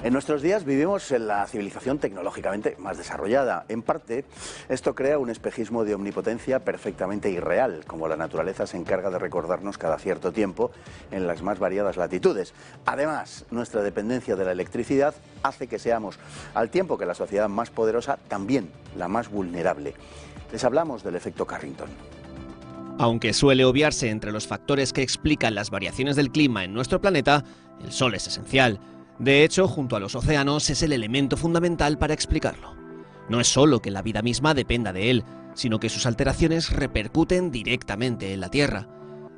En nuestros días vivimos en la civilización tecnológicamente más desarrollada. En parte, esto crea un espejismo de omnipotencia perfectamente irreal, como la naturaleza se encarga de recordarnos cada cierto tiempo en las más variadas latitudes. Además, nuestra dependencia de la electricidad hace que seamos, al tiempo que la sociedad más poderosa, también la más vulnerable. Les hablamos del efecto Carrington. Aunque suele obviarse entre los factores que explican las variaciones del clima en nuestro planeta, el Sol es esencial. De hecho, junto a los océanos es el elemento fundamental para explicarlo. No es solo que la vida misma dependa de él, sino que sus alteraciones repercuten directamente en la Tierra.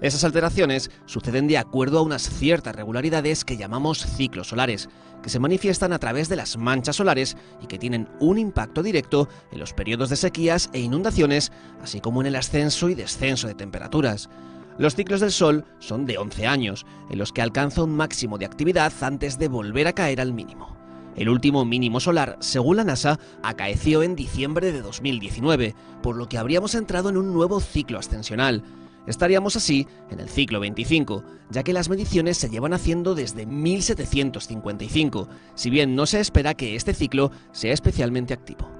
Esas alteraciones suceden de acuerdo a unas ciertas regularidades que llamamos ciclos solares, que se manifiestan a través de las manchas solares y que tienen un impacto directo en los periodos de sequías e inundaciones, así como en el ascenso y descenso de temperaturas. Los ciclos del Sol son de 11 años, en los que alcanza un máximo de actividad antes de volver a caer al mínimo. El último mínimo solar, según la NASA, acaeció en diciembre de 2019, por lo que habríamos entrado en un nuevo ciclo ascensional. Estaríamos así en el ciclo 25, ya que las mediciones se llevan haciendo desde 1755, si bien no se espera que este ciclo sea especialmente activo.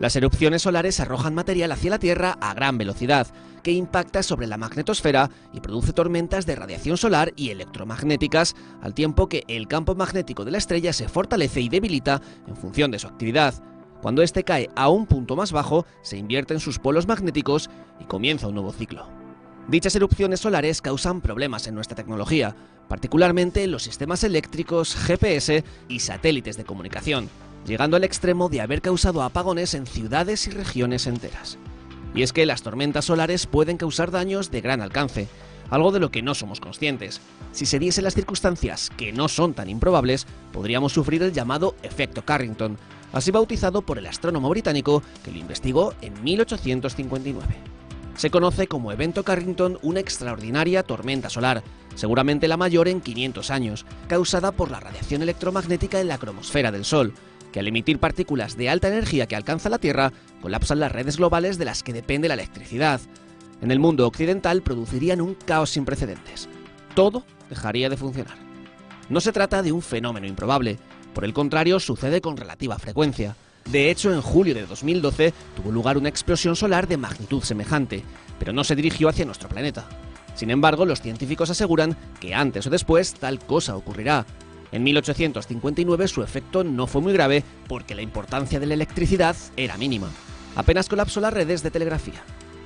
Las erupciones solares arrojan material hacia la Tierra a gran velocidad, que impacta sobre la magnetosfera y produce tormentas de radiación solar y electromagnéticas, al tiempo que el campo magnético de la estrella se fortalece y debilita en función de su actividad. Cuando este cae a un punto más bajo, se invierten sus polos magnéticos y comienza un nuevo ciclo. Dichas erupciones solares causan problemas en nuestra tecnología, particularmente en los sistemas eléctricos, GPS y satélites de comunicación, llegando al extremo de haber causado apagones en ciudades y regiones enteras. Y es que las tormentas solares pueden causar daños de gran alcance, algo de lo que no somos conscientes. Si se diesen las circunstancias, que no son tan improbables, podríamos sufrir el llamado efecto Carrington, así bautizado por el astrónomo británico que lo investigó en 1859. Se conoce como evento Carrington una extraordinaria tormenta solar, seguramente la mayor en 500 años, causada por la radiación electromagnética en la cromosfera del Sol, que al emitir partículas de alta energía que alcanza la Tierra, colapsan las redes globales de las que depende la electricidad. En el mundo occidental producirían un caos sin precedentes. Todo dejaría de funcionar. No se trata de un fenómeno improbable, por el contrario sucede con relativa frecuencia. De hecho, en julio de 2012 tuvo lugar una explosión solar de magnitud semejante, pero no se dirigió hacia nuestro planeta. Sin embargo, los científicos aseguran que antes o después tal cosa ocurrirá. En 1859 su efecto no fue muy grave porque la importancia de la electricidad era mínima. Apenas colapsó las redes de telegrafía.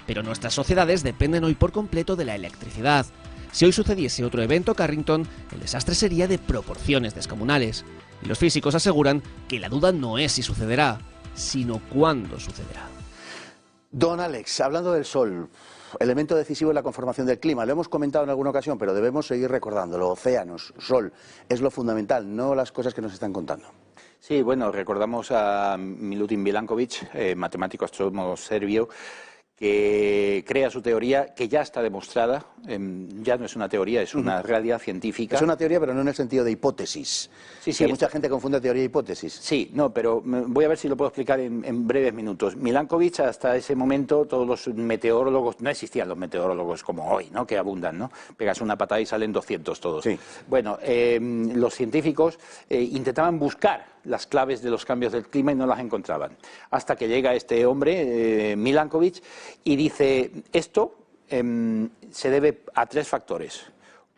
Pero nuestras sociedades dependen hoy por completo de la electricidad. Si hoy sucediese otro evento Carrington, el desastre sería de proporciones descomunales. Y los físicos aseguran que la duda no es si sucederá, sino cuándo sucederá. Don Alex, hablando del Sol, elemento decisivo en la conformación del clima, lo hemos comentado en alguna ocasión, pero debemos seguir recordándolo. Océanos, Sol, es lo fundamental, no las cosas que nos están contando. Sí, bueno, recordamos a Milutin Milankovic, matemático astrónomo serbio, que crea su teoría, que ya está demostrada, ya no es una teoría, es una realidad científica. Es una teoría, pero no en el sentido de hipótesis. Sí, sí. Mucha gente confunde teoría e hipótesis. Sí, no, pero voy a ver si lo puedo explicar en breves minutos. Milankovic, hasta ese momento, todos los meteorólogos, no existían los meteorólogos como hoy, ¿no?, que abundan, ¿no? Pegas una patada y salen 200 todos. Sí. Bueno, los científicos intentaban buscar las claves de los cambios del clima y no las encontraban. Hasta que llega este hombre, Milankovic, y dice, esto se debe a tres factores.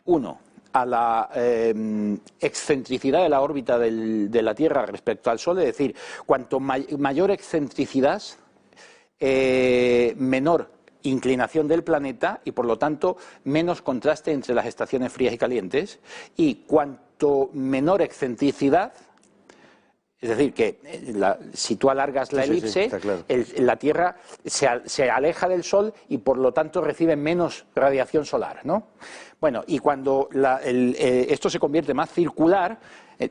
Uno, a la excentricidad de la órbita de la Tierra respecto al Sol, es decir, cuanto mayor excentricidad, menor inclinación del planeta y, por lo tanto, menos contraste entre las estaciones frías y calientes, y cuanto menor excentricidad, es decir, que si tú alargas la elipse, claro, la Tierra se aleja del Sol y por lo tanto recibe menos radiación solar, ¿no? Bueno, y cuando esto se convierte más circular,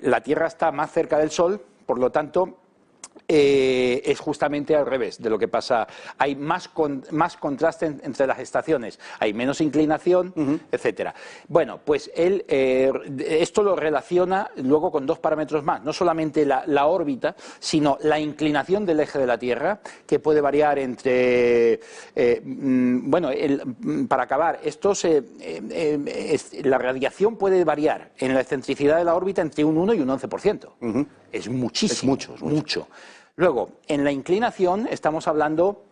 la Tierra está más cerca del Sol, por lo tanto es justamente al revés de lo que pasa. Hay más contraste entre las estaciones, hay menos inclinación, etcétera. Bueno, pues él esto lo relaciona luego con dos parámetros más, no solamente la órbita, sino la inclinación del eje de la Tierra, que puede variar entre... para acabar, la radiación puede variar en la excentricidad de la órbita entre un 1 y un 11%. Es muchísimo, es mucho. Luego, en la inclinación estamos hablando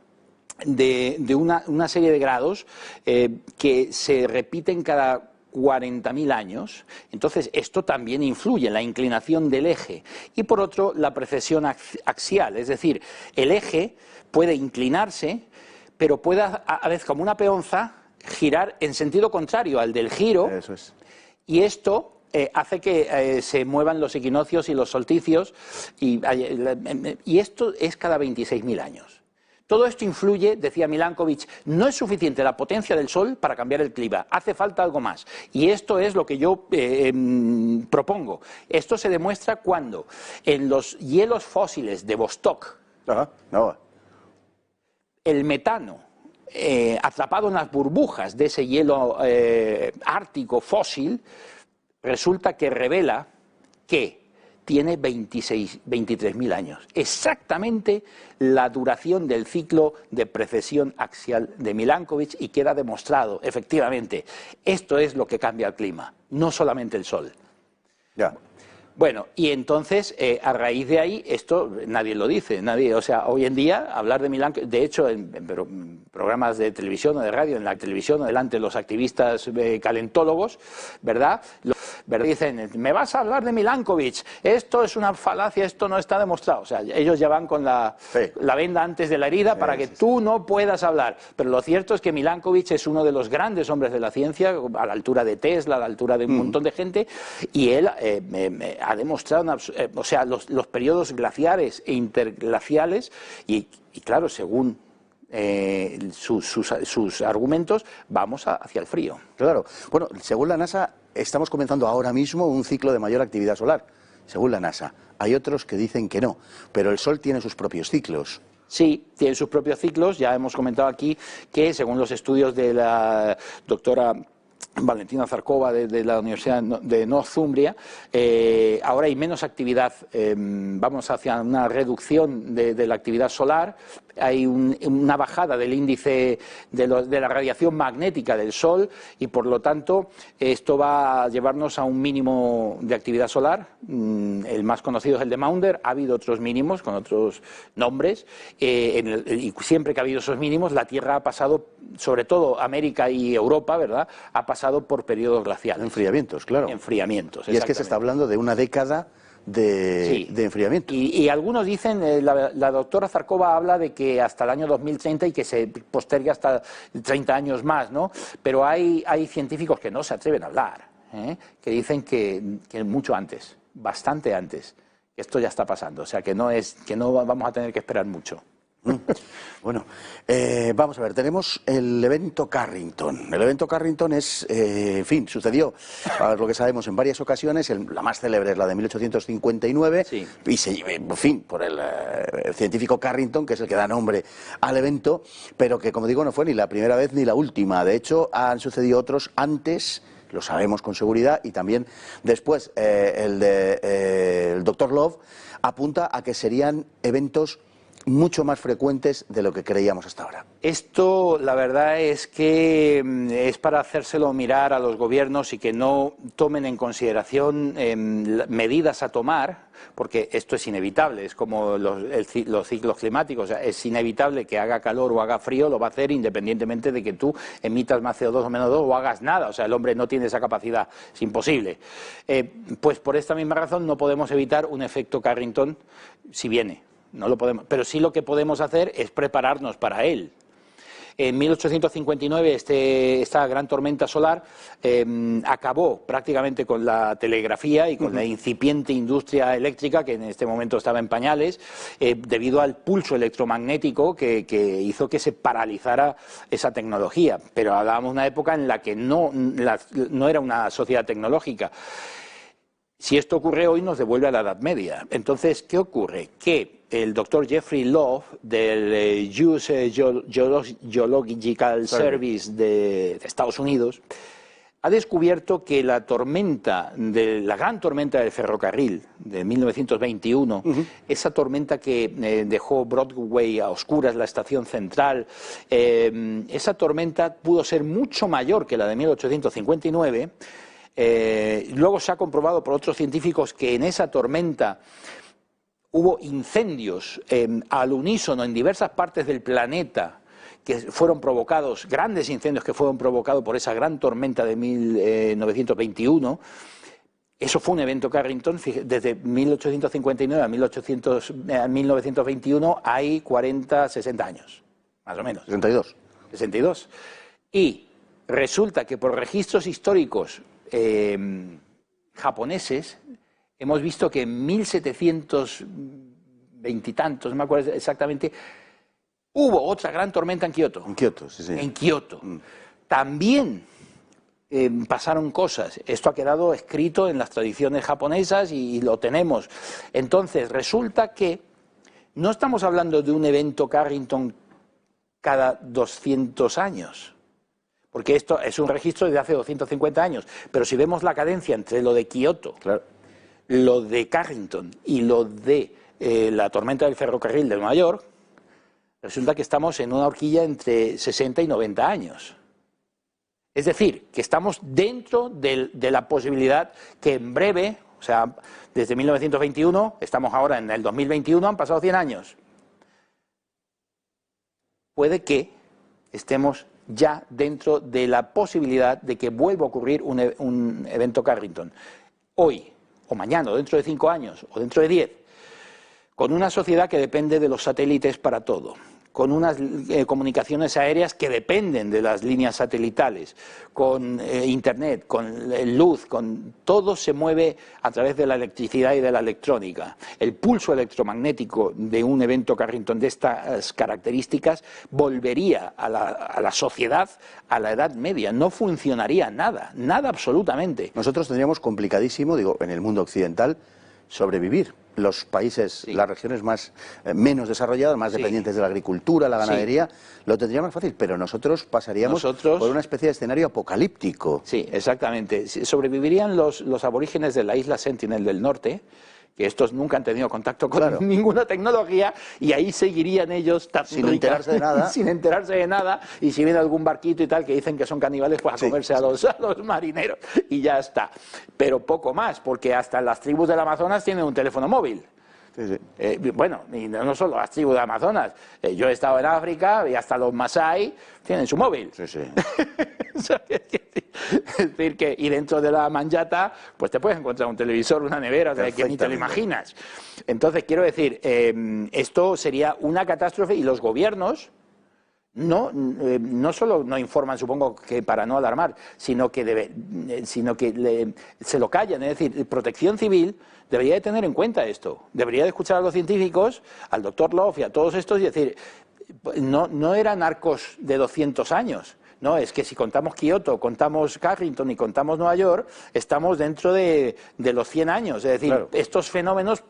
de una serie de grados que se repiten cada 40.000 años. Entonces, esto también influye en la inclinación del eje. Y por otro, la precesión axial, es decir, el eje puede inclinarse, pero puede, a veces como una peonza, girar en sentido contrario al del giro. Eso es. Y esto hace que se muevan los equinoccios y los solsticios, y esto es cada 26.000 años. Todo esto influye, decía Milankovitch, no es suficiente la potencia del Sol para cambiar el clima, hace falta algo más. Y esto es lo que yo propongo. Esto se demuestra cuando en los hielos fósiles de Vostok, el metano atrapado en las burbujas de ese hielo ártico fósil, resulta que revela que tiene 23.000 años. Exactamente la duración del ciclo de precesión axial de Milankovitch, y queda demostrado, efectivamente, esto es lo que cambia el clima, no solamente el Sol. Ya. Bueno, y entonces, a raíz de ahí, esto nadie lo dice, nadie, o sea, hoy en día hablar de Milankovitch, de hecho, en programas de televisión o de radio, en la televisión, delante de los activistas calentólogos, ¿verdad? Dicen, me vas a hablar de Milankovitch, esto es una falacia, esto no está demostrado. O sea, ellos ya van con la venda antes de la herida para que tú no puedas hablar. Pero lo cierto es que Milankovitch es uno de los grandes hombres de la ciencia, a la altura de Tesla, a la altura de un montón de gente, y él ha demostrado, o sea, los periodos glaciares e interglaciales, y claro, según sus argumentos, vamos hacia el frío. Claro. Bueno, según la NASA, estamos comenzando ahora mismo un ciclo de mayor actividad solar. Según la NASA. Hay otros que dicen que no, pero el Sol tiene sus propios ciclos. Sí, tiene sus propios ciclos. Ya hemos comentado aquí que, según los estudios de la doctora Valentina Zarkova de la Universidad de Northumbria, ahora hay menos actividad, vamos hacia una reducción de la actividad solar, hay una bajada del índice de la radiación magnética del Sol, y por lo tanto esto va a llevarnos a un mínimo de actividad solar. El más conocido es el de Maunder, ha habido otros mínimos con otros nombres, y siempre que ha habido esos mínimos la Tierra ha pasado, sobre todo América y Europa, ¿verdad?, ha pasado por periodos glaciales. Enfriamientos, claro. Enfriamientos, y es que se está hablando de una década de enfriamiento. Y algunos dicen, la doctora Zarkova habla de que hasta el año 2030 y que se postergue hasta 30 años más, ¿no? Pero hay científicos que no se atreven a hablar, que dicen que mucho antes, bastante antes, que esto ya está pasando, o sea que no vamos a tener que esperar mucho. Bueno, vamos a ver, tenemos el evento Carrington. El evento Carrington en fin, sucedió, a lo que sabemos, en varias ocasiones. La más célebre es la de 1859, y en fin, por el científico Carrington, que es el que da nombre al evento, pero que, como digo, no fue ni la primera vez ni la última. De hecho, han sucedido otros antes, lo sabemos con seguridad, y también después el doctor Love apunta a que serían eventos mucho más frecuentes de lo que creíamos hasta ahora. Esto, la verdad es que es para hacérselo mirar a los gobiernos y que no tomen en consideración medidas a tomar, porque esto es inevitable, es como los ciclos climáticos, o sea, es inevitable que haga calor o haga frío, lo va a hacer independientemente de que tú emitas más CO2 o menos 2 o hagas nada, o sea, el hombre no tiene esa capacidad, es imposible. Pues por esta misma razón no podemos evitar un efecto Carrington si viene. No lo podemos, pero sí lo que podemos hacer es prepararnos para él. En 1859 esta gran tormenta solar acabó prácticamente con la telegrafía y con la incipiente industria eléctrica, que en este momento estaba en pañales, debido al pulso electromagnético que hizo que se paralizara esa tecnología. Pero hablábamos de una época en la que no era una sociedad tecnológica. Si esto ocurre hoy, nos devuelve a la Edad Media. Entonces, ¿qué ocurre? Que el doctor Jeffrey Love del US Geological Service de Estados Unidos ha descubierto que la gran tormenta del ferrocarril de 1921, esa tormenta que dejó Broadway a oscuras, la estación central, esa tormenta pudo ser mucho mayor que la de 1859. Luego se ha comprobado por otros científicos que en esa tormenta hubo incendios al unísono en diversas partes del planeta, que fueron provocados, grandes incendios que fueron provocados por esa gran tormenta de 1921. Eso fue un evento Carrington. Desde 1859 a 1921 hay 40, 60 años, más o menos. 62. 62. Y resulta que por registros históricos japoneses hemos visto que en 1720 y tantos, no me acuerdo exactamente, hubo otra gran tormenta en Kioto. En Kioto, sí, sí. En Kioto. También pasaron cosas. Esto ha quedado escrito en las tradiciones japonesas y lo tenemos. Entonces, resulta que no estamos hablando de un evento Carrington cada 200 años. Porque esto es un registro de hace 250 años. Pero si vemos la cadencia entre lo de Kioto, claro, lo de Carrington y lo de la tormenta del ferrocarril de Nueva York, resulta que estamos en una horquilla entre 60 y 90 años. Es decir, que estamos dentro de la posibilidad que en breve, o sea, desde 1921, estamos ahora en el 2021, han pasado 100 años. Puede que estemos ya dentro de la posibilidad de que vuelva a ocurrir un evento Carrington. Hoy, o mañana, o dentro de 5 años, o dentro de 10, con una sociedad que depende de los satélites para todo, con unas comunicaciones aéreas que dependen de las líneas satelitales, con internet, con luz, con todo se mueve a través de la electricidad y de la electrónica. El pulso electromagnético de un evento Carrington de estas características volvería a la sociedad a la Edad Media. No funcionaría nada, nada absolutamente. Nosotros tendríamos complicadísimo, digo, en el mundo occidental, sobrevivir. Los países, Sí. las regiones menos desarrolladas, más dependientes de la agricultura, la ganadería, lo tendría más fácil, pero nosotros pasaríamos por una especie de escenario apocalíptico. Sí, exactamente. Sobrevivirían los aborígenes de la isla Sentinel del Norte, que estos nunca han tenido contacto con ninguna tecnología, y ahí seguirían ellos sin enterarse de nada. Sin enterarse de nada, y si viene algún barquito y tal que dicen que son caníbales, pues a comerse a los marineros, y ya está. Pero poco más, porque hasta las tribus del Amazonas tienen un teléfono móvil. Sí, sí. Bueno, y no solo las tribus de Amazonas. Yo he estado en África y hasta los Masái tienen su móvil. Sí, sí. Es decir, que y dentro de la manjata, pues te puedes encontrar un televisor, una nevera, o sea, que ni te lo imaginas. Entonces, quiero decir, esto sería una catástrofe y los gobiernos no solo no informan, supongo que para no alarmar, sino que se lo callan. Es decir, Protección Civil debería de tener en cuenta esto, debería de escuchar a los científicos, al doctor Love y a todos estos y decir, no eran arcos de 200 años. No, es que si contamos Kioto, contamos Carrington y contamos Nueva York, estamos dentro de los 100 años. Es decir, estos fenómenos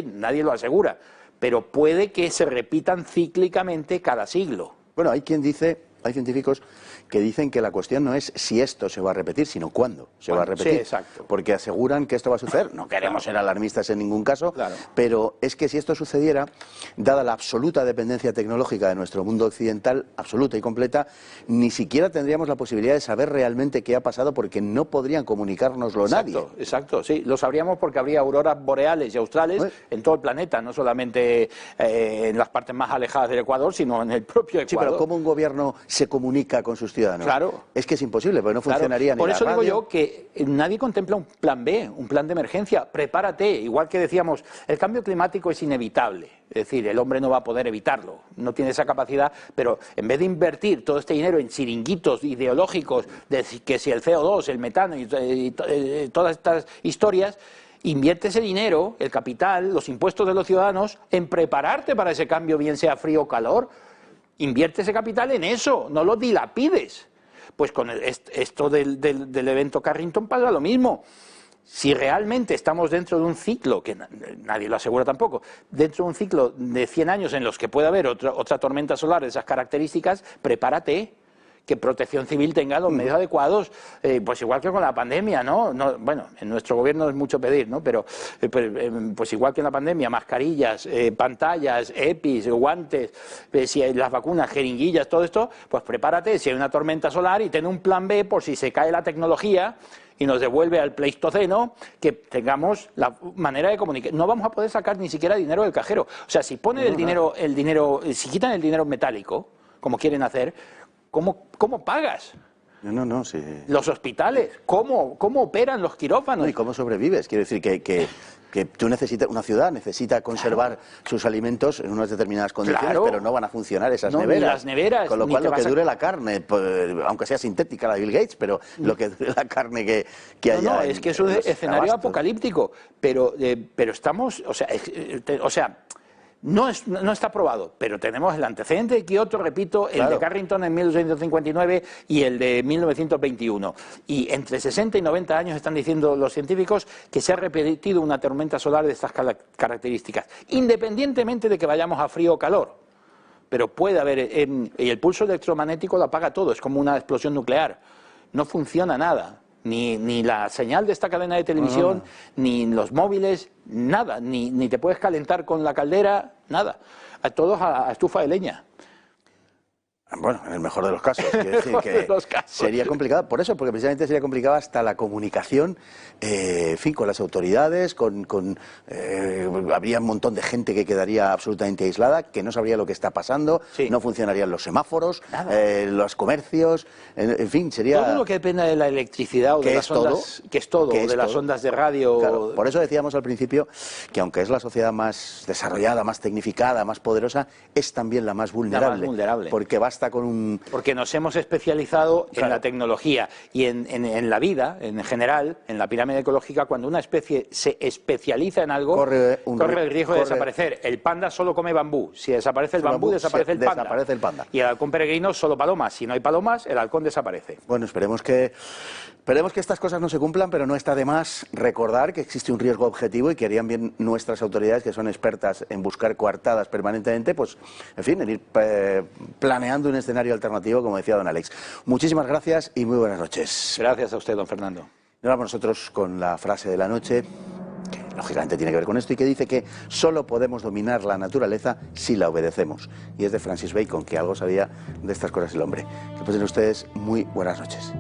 nadie lo asegura, pero puede que se repitan cíclicamente cada siglo. Bueno, hay científicos que dicen que la cuestión no es si esto se va a repetir, sino cuándo se va a repetir. Sí, exacto. Porque aseguran que esto va a suceder. No queremos ser alarmistas en ningún caso, pero es que si esto sucediera, dada la absoluta dependencia tecnológica de nuestro mundo occidental, absoluta y completa, ni siquiera tendríamos la posibilidad de saber realmente qué ha pasado porque no podrían comunicárnoslo nadie. Exacto, sí. Lo sabríamos porque habría auroras boreales y australes en todo el planeta, no solamente en las partes más alejadas del Ecuador, sino en el propio Ecuador. Sí, pero ¿cómo un gobierno se comunica con sus ciudadanos? Claro. Es que es imposible, porque no funcionaría ni la radio. Por eso digo yo que nadie contempla un plan B, un plan de emergencia. Prepárate, igual que decíamos, el cambio climático es inevitable. Es decir, el hombre no va a poder evitarlo, no tiene esa capacidad, pero en vez de invertir todo este dinero en chiringuitos ideológicos, de que si el CO2, el metano y todas estas historias, invierte ese dinero, el capital, los impuestos de los ciudadanos, en prepararte para ese cambio, bien sea frío o calor. Invierte ese capital en eso, no lo dilapides. Pues con esto del evento Carrington pasa lo mismo. Si realmente estamos dentro de un ciclo, que nadie lo asegura tampoco, dentro de un ciclo de 100 años en los que puede haber otra tormenta solar de esas características, prepárate, que Protección Civil tenga los medios adecuados, pues igual que con la pandemia, ¿no? Bueno, en nuestro gobierno es mucho pedir, ¿no? Pero pues igual que en la pandemia, mascarillas, pantallas, EPIs, guantes, si hay las vacunas, jeringuillas, todo esto, pues prepárate si hay una tormenta solar y ten un plan B por si se cae la tecnología y nos devuelve al Pleistoceno, que tengamos la manera de comunicar. No vamos a poder sacar ni siquiera dinero del cajero. O sea, si ponen el dinero, si quitan el dinero metálico, como quieren hacer, ¿cómo pagas? No, sí. Los hospitales, ¿cómo operan los quirófanos? No, ¿y cómo sobrevives? Quiero decir que tú necesitas, una ciudad necesita conservar sus alimentos en unas determinadas condiciones, pero no van a funcionar esas neveras. Ni las neveras. Con lo cual, lo que dure la carne, pues, aunque sea sintética la de Bill Gates, pero lo que dure la carne que haya. No, es que es un escenario apocalíptico, pero estamos, o sea, no está probado, pero tenemos el antecedente de Kioto, repito, el de Carrington en 1859 y el de 1921. Y entre 60 y 90 años están diciendo los científicos que se ha repetido una tormenta solar de estas características, independientemente de que vayamos a frío o calor. Pero puede haber, y el pulso electromagnético lo apaga todo, es como una explosión nuclear. No funciona nada. Ni la señal de esta cadena de televisión, ni los móviles, nada, ni te puedes calentar con la caldera, nada. A todos a estufa de leña. Bueno, en el mejor de los casos. Quiero decir que sería complicado, por eso, porque precisamente sería complicado hasta la comunicación, en fin, con las autoridades, habría un montón de gente que quedaría absolutamente aislada, que no sabría lo que está pasando, no funcionarían los semáforos, los comercios, en fin, sería... Todo lo que depende de la electricidad o de las ondas, las ondas de radio... Claro, por eso decíamos al principio que aunque es la sociedad más desarrollada, más tecnificada, más poderosa, es también la más vulnerable. Porque basta Porque nos hemos especializado en la tecnología y en la vida, en general, en la pirámide ecológica, cuando una especie se especializa en algo, corre el riesgo de desaparecer. El panda solo come bambú. Si desaparece el bambú, desaparece el panda. Y el halcón peregrino solo palomas. Si no hay palomas, el halcón desaparece. Bueno, esperemos que estas cosas no se cumplan, pero no está de más recordar que existe un riesgo objetivo y que harían bien nuestras autoridades, que son expertas en buscar coartadas permanentemente, pues, en fin, en ir planeando un escenario alternativo, como decía don Alex. Muchísimas gracias y muy buenas noches. Gracias a usted, don Fernando. Y ahora nosotros con la frase de la noche, que lógicamente tiene que ver con esto y que dice que solo podemos dominar la naturaleza si la obedecemos. Y es de Francis Bacon, que algo sabía de estas cosas el hombre. Que pasen ustedes muy buenas noches.